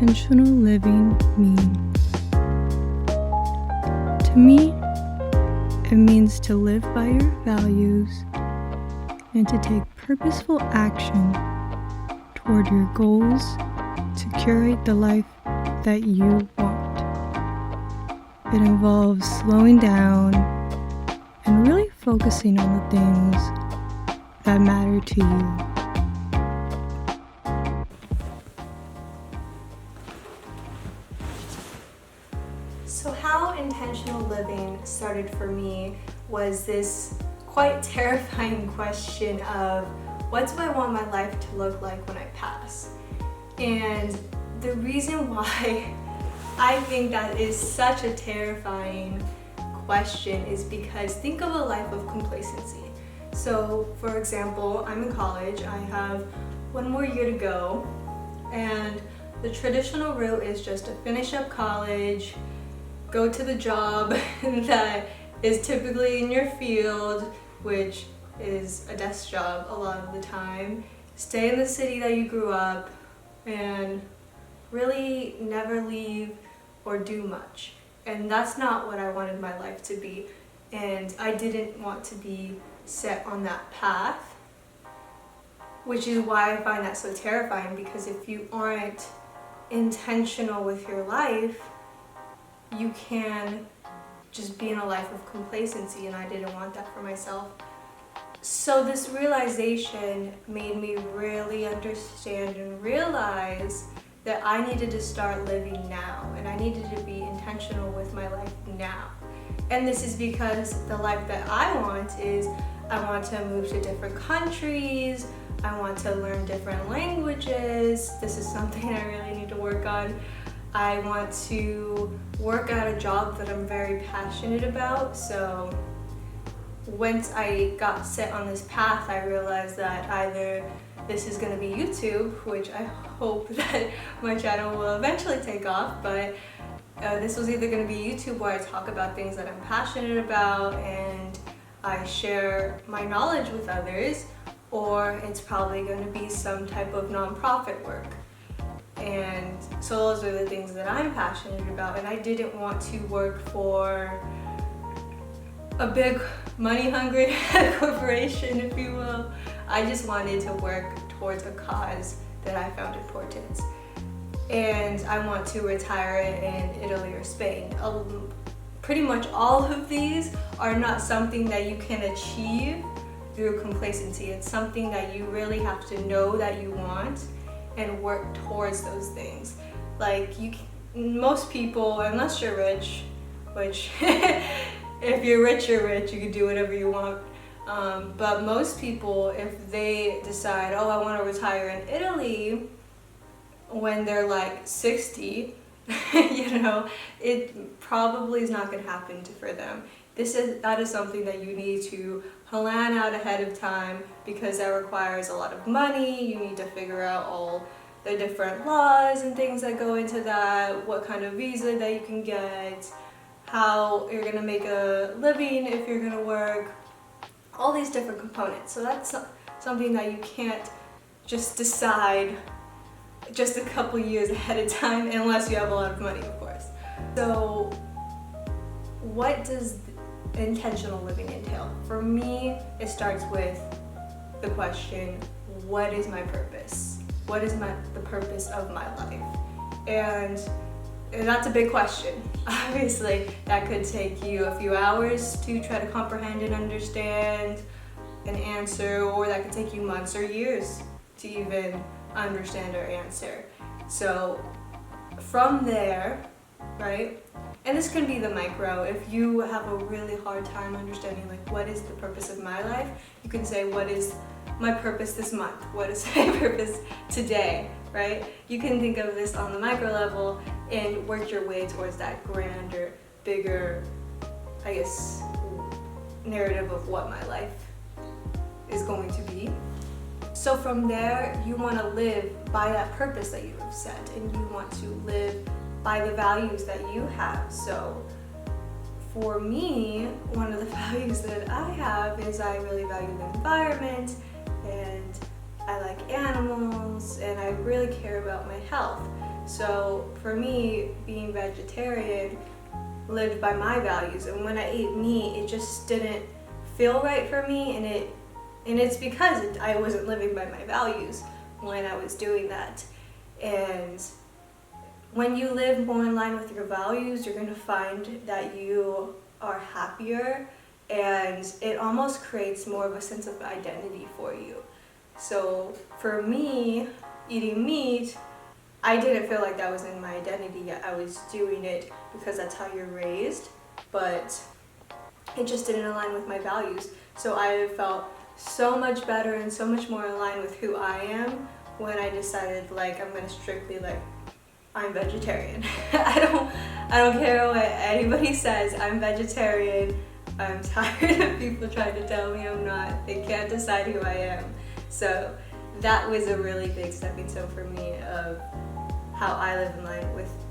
intentional living mean? To me, it means to live by your values and to take purposeful action toward your goals to curate the life that you want. It involves slowing down and really focusing on the things that matter to you. So how intentional living started for me was this quite terrifying question of, what do I want my life to look like when I pass? And the reason why I think that is such a terrifying question is because think of a life of complacency. So for example, I'm in college, I have one more year to go, and the traditional route is just to finish up college, go to the job that is typically in your field, which is a desk job a lot of the time, stay in the city that you grew up, and really never leave or do much. And that's not what I wanted my life to be. And I didn't want to be set on that path, which is why I find that so terrifying, because if you aren't intentional with your life, you can just be in a life of complacency, and I didn't want that for myself. So this realization made me really understand and realize that I needed to start living now, and I needed to be intentional with my life now. And this is because the life that I want is, I want to move to different countries, I want to learn different languages. This is something I really need to work on. I want to work at a job that I'm very passionate about. So once I got set on this path, I realized that either this is going to be YouTube, which I hope that my channel will eventually take off, but this was either going to be YouTube where I talk about things that I'm passionate about and I share my knowledge with others, or it's probably going to be some type of nonprofit work. And so those are the things that I'm passionate about, and I didn't want to work for a big money-hungry corporation, if you will. I just wanted to work towards a cause that I found important. And I want to retire in Italy or Spain. Pretty much all of these are not something that you can achieve through complacency. It's something that you really have to know that you want and work towards those things. Like most people, unless you're rich, which if you're rich, you're rich, you can do whatever you want. But most people, if they decide, oh, I want to retire in Italy when they're like 60, it probably is not going to happen for them. That is something that you need to plan out ahead of time, because that requires a lot of money. You need to figure out all the different laws and things that go into that, what kind of visa that you can get, how you're going to make a living if you're going to work, all these different components. So that's something that you can't just decide just a couple years ahead of time, unless you have a lot of money, of course. So what does intentional living entail? For me, it starts with the question, what is my purpose? What is the purpose of my life? And that's a big question. Obviously, that could take you a few hours to try to comprehend and understand an answer, or that could take you months or years to even understand or answer. So from there, right? And this can be the micro. If you have a really hard time understanding, like, what is the purpose of my life? You can say, what is my purpose this month? What is my purpose today, right? You can think of this on the micro level and work your way towards that grander, bigger, I guess, narrative of what my life is going to be. So from there, you want to live by that purpose that you have set, and you want to live by the values that you have. So for me, one of the values that I have is I really value the environment, and I like animals, and I really care about my health. So for me, being vegetarian lived by my values, and when I ate meat, it just didn't feel right for me, and it's because I wasn't living by my values when I was doing that. And when you live more in line with your values, you're going to find that you are happier, and it almost creates more of a sense of identity for you. So for me, eating meat, I didn't feel like that was in my identity yet. I was doing it because that's how you're raised, but it just didn't align with my values. So I felt so much better and so much more aligned with who I am when I decided, like, I'm gonna strictly, like, I'm vegetarian. I don't care what anybody says, I'm vegetarian. I'm tired of people trying to tell me I'm not. They can't decide who I am. So that was a really big stepping stone for me of how I live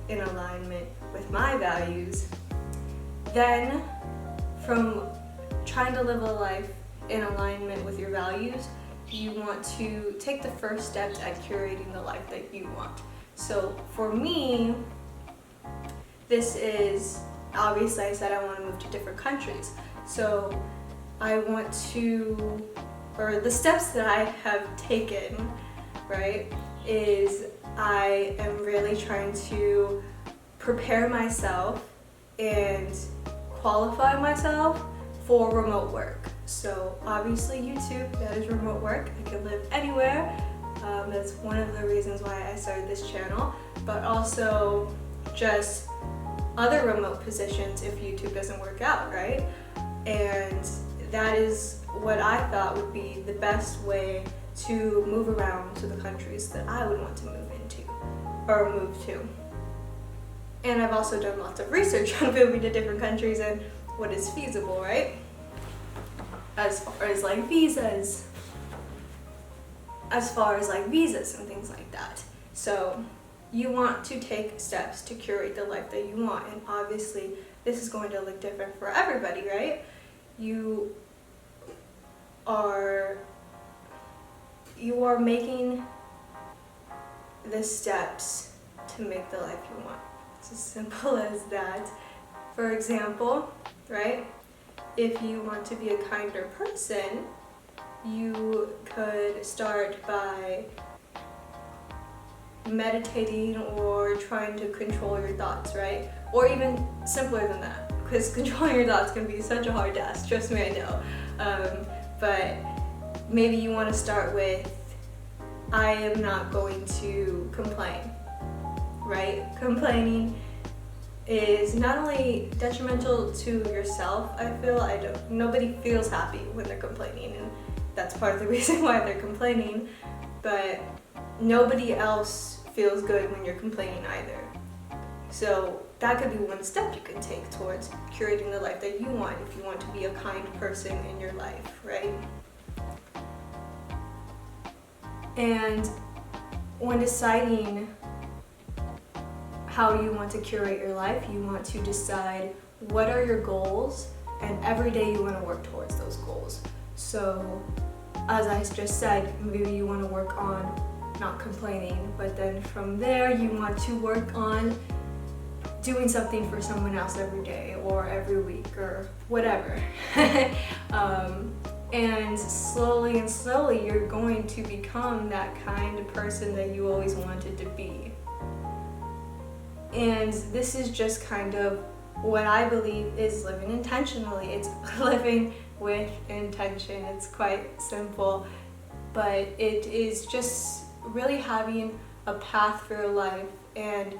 in alignment with my values. Then from trying to live a life in alignment with your values, you want to take the first steps at curating the life that you want. So for me, this is, obviously I said I want to move to different countries. So I want to, or the steps that I have taken, right, is I am really trying to prepare myself and qualify myself for remote work. So obviously YouTube, that is remote work. I can live anywhere. That's one of the reasons why I started this channel, but also just other remote positions if YouTube doesn't work out, right? And that is what I thought would be the best way to move around to the countries that I would want to move into or move to. And I've also done lots of research on moving to different countries and what is feasible, right? As far as like visas and things like that. So you want to take steps to curate the life that you want, and obviously this is going to look different for everybody, right? You are making the steps to make the life you want. It's as simple as that. For example, right? If you want to be a kinder person, you could start by meditating or trying to control your thoughts, right? Or even simpler than that, because controlling your thoughts can be such a hard task, trust me, I know. But maybe you want to start with, I am not going to complain, right? Complaining is not only detrimental to yourself, I feel. Nobody feels happy when they're complaining, and that's part of the reason why they're complaining, but nobody else feels good when you're complaining either. So that could be one step you can take towards curating the life that you want if you want to be a kind person in your life, right? And when deciding how you want to curate your life, you want to decide what are your goals, and every day you want to work towards those goals. So as I just said, maybe you want to work on not complaining, but then from there you want to work on doing something for someone else every day or every week or whatever. And slowly you're going to become that kind of person that you always wanted to be. And this is just kind of what I believe is living intentionally. It's living with intention. It's quite simple, but it is just really having a path for your life and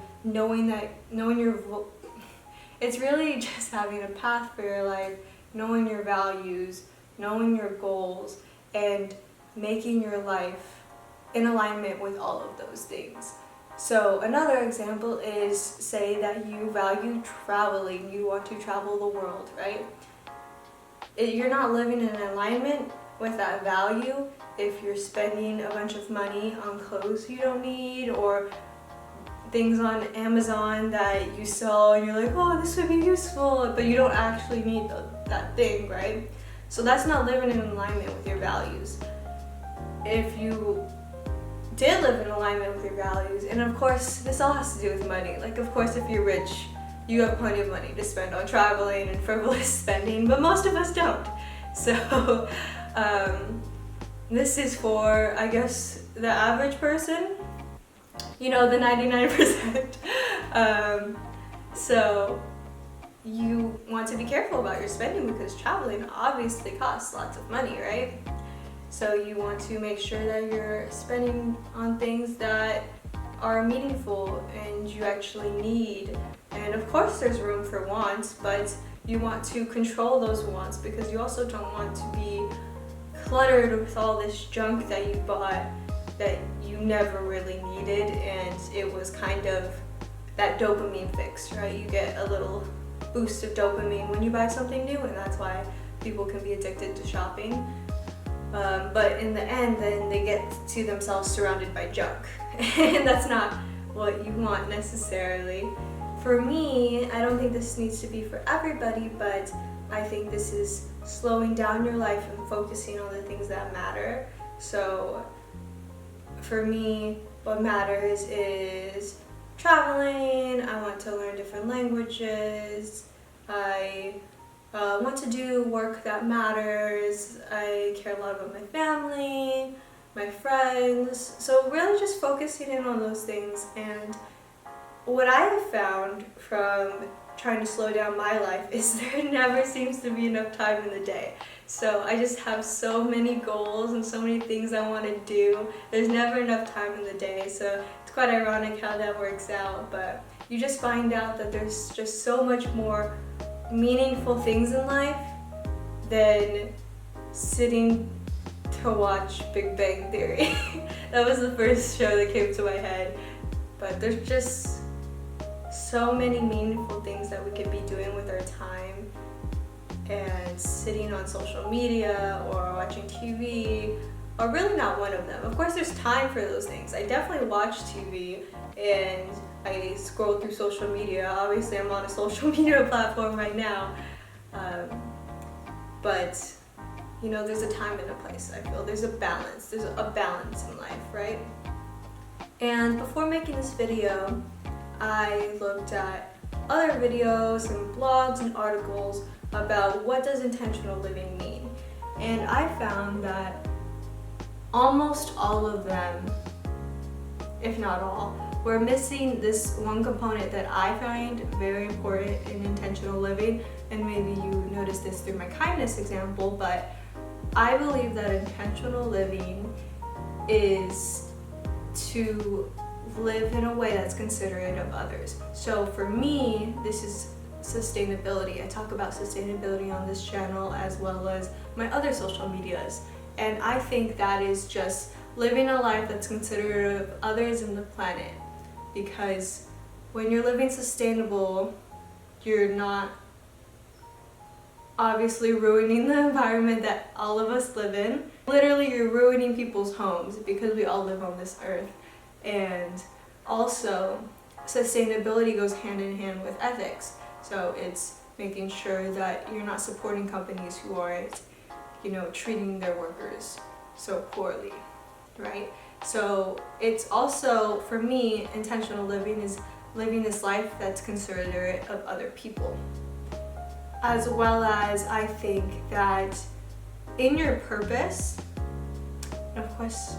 it's really just having a path for your life, knowing your values, knowing your goals, and making your life in alignment with all of those things. So another example is, say that you value traveling, you want to travel the world, right? You're not living in alignment with that value if you're spending a bunch of money on clothes you don't need, or things on Amazon that you saw and you're like, oh, this would be useful, but you don't actually need that thing, right? So that's not living in alignment with your values. If you did live in alignment with your values. And of course, this all has to do with money. Like, of course, if you're rich, you have plenty of money to spend on traveling and frivolous spending, but most of us don't. So this is for, I guess, the average person, the 99%. So you want to be careful about your spending because traveling obviously costs lots of money, right? So you want to make sure that you're spending on things that are meaningful and you actually need. And of course there's room for wants, but you want to control those wants because you also don't want to be cluttered with all this junk that you bought that you never really needed, and it was kind of that dopamine fix, right? You get a little boost of dopamine when you buy something new, and that's why people can be addicted to shopping. But in the end, then they get to themselves surrounded by junk. And that's not what you want necessarily. For me, I don't think this needs to be for everybody, but I think this is slowing down your life and focusing on the things that matter. So for me, what matters is traveling. I want to learn different languages. I want to do work that matters. I care a lot about my family, my friends. So really just focusing in on those things. And what I have found from trying to slow down my life is there never seems to be enough time in the day. So I just have so many goals and so many things I want to do. There's never enough time in the day. So it's quite ironic how that works out. But you just find out that there's just so much more meaningful things in life than sitting to watch Big Bang Theory. That was the first show that came to my head. But there's just so many meaningful things that we could be doing with our time, and sitting on social media or watching TV are really not one of them. Of course there's time for those things. I definitely watch TV and I scroll through social media. Obviously I'm on a social media platform right now, but there's a time and a place. I feel there's a balance in life, right? And before making this video, I looked at other videos and blogs and articles about what does intentional living mean. And I found that almost all of them, if not all, were missing this one component that I find very important in intentional living. And maybe you noticed this through my kindness example, but I believe that intentional living is to live in a way that's considerate of others. So for me, this is sustainability. I talk about sustainability on this channel as well as my other social medias. And I think that is just living a life that's considerate of others and the planet. Because when you're living sustainable, you're not obviously ruining the environment that all of us live in. Literally, you're ruining people's homes because we all live on this earth. And also, sustainability goes hand in hand with ethics. So it's making sure that you're not supporting companies who aren't, treating their workers so poorly, right? So it's also, for me, intentional living is living this life that's considerate of other people. As well as I think that in your purpose, of course,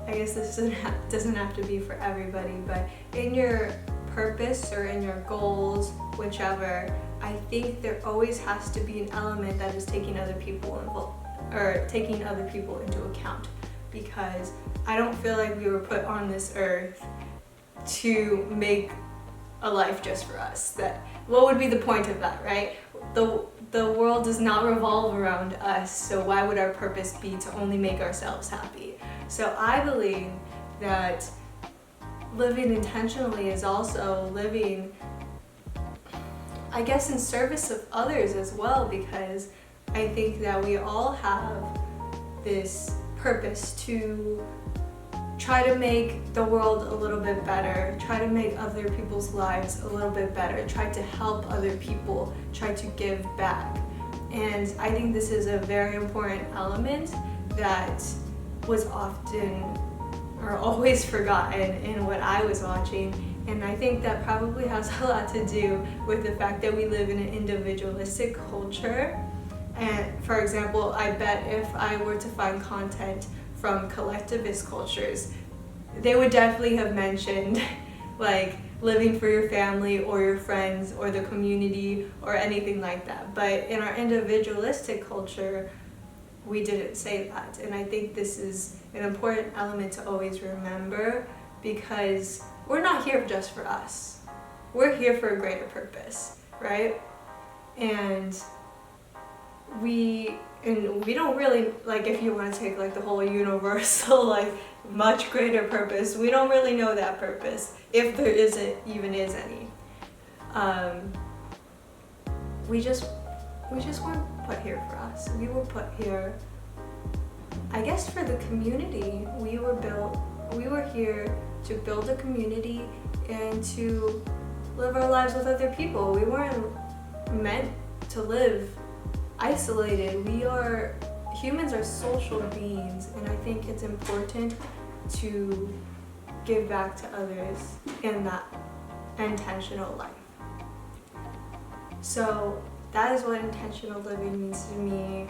I guess this doesn't have to be for everybody, but in your purpose or in your goals, whichever, I think there always has to be an element that is taking other people into account, because I don't feel like we were put on this earth to make a life just for us. What would be the point of that, right? The world does not revolve around us, so why would our purpose be to only make ourselves happy? So I believe that living intentionally is also living, I guess, in service of others as well, because I think that we all have this purpose to try to make the world a little bit better, try to make other people's lives a little bit better, try to help other people, try to give back. And I think this is a very important element that was often are always forgotten in what I was watching. And I think that probably has a lot to do with the fact that we live in an individualistic culture. And for example, I bet if I were to find content from collectivist cultures, they would definitely have mentioned like living for your family or your friends or the community or anything like that. But in our individualistic culture, we didn't say that. And I think this is an important element to always remember, because we're not here just for us. We're here for a greater purpose, right? And we don't really, like, if you want to take like the whole universal, like much greater purpose, we don't really know that purpose, if there even is any. We just weren't put here for us. We were put here, I guess, for the community. We were here to build a community and to live our lives with other people. We weren't meant to live isolated. Humans are social beings, and I think it's important to give back to others in that intentional life. So that is what intentional living means to me.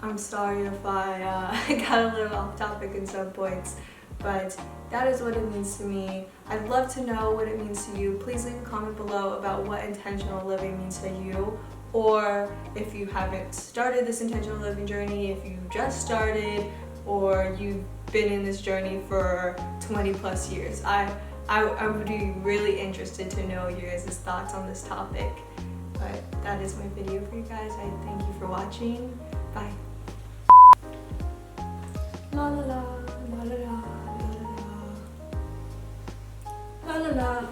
I'm sorry if I got a little off topic in some points, but that is what it means to me. I'd love to know what it means to you. Please leave a comment below about what intentional living means to you, or if you haven't started this intentional living journey, if you just started, or you've been in this journey for 20 plus years. I would be really interested to know your guys' thoughts on this topic. But that is my video for you guys. I thank you for watching. Bye. La la la, la la la, la la la, la la la.